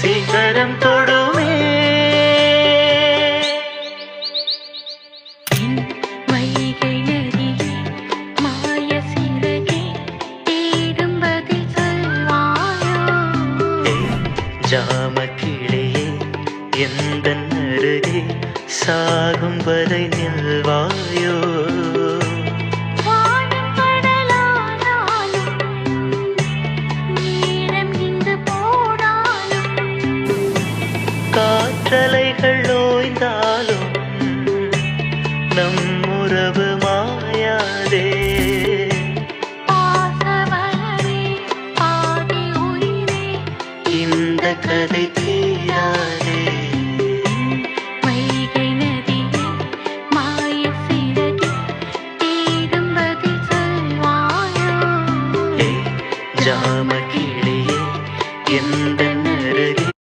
சிகரம் தொடுமே. வைகை நதியே மாய சிறகே தேடும் பதில் சொல்வாயோ. ஜாம கிளியே எந்த அருகே சாகும் வரை நில்வாயோ. காற்றலைகள் ஓய்ந்தாலும் நம் உறவு மாயாதே. பாசவளரே பாதி உயிரே இந்த கதை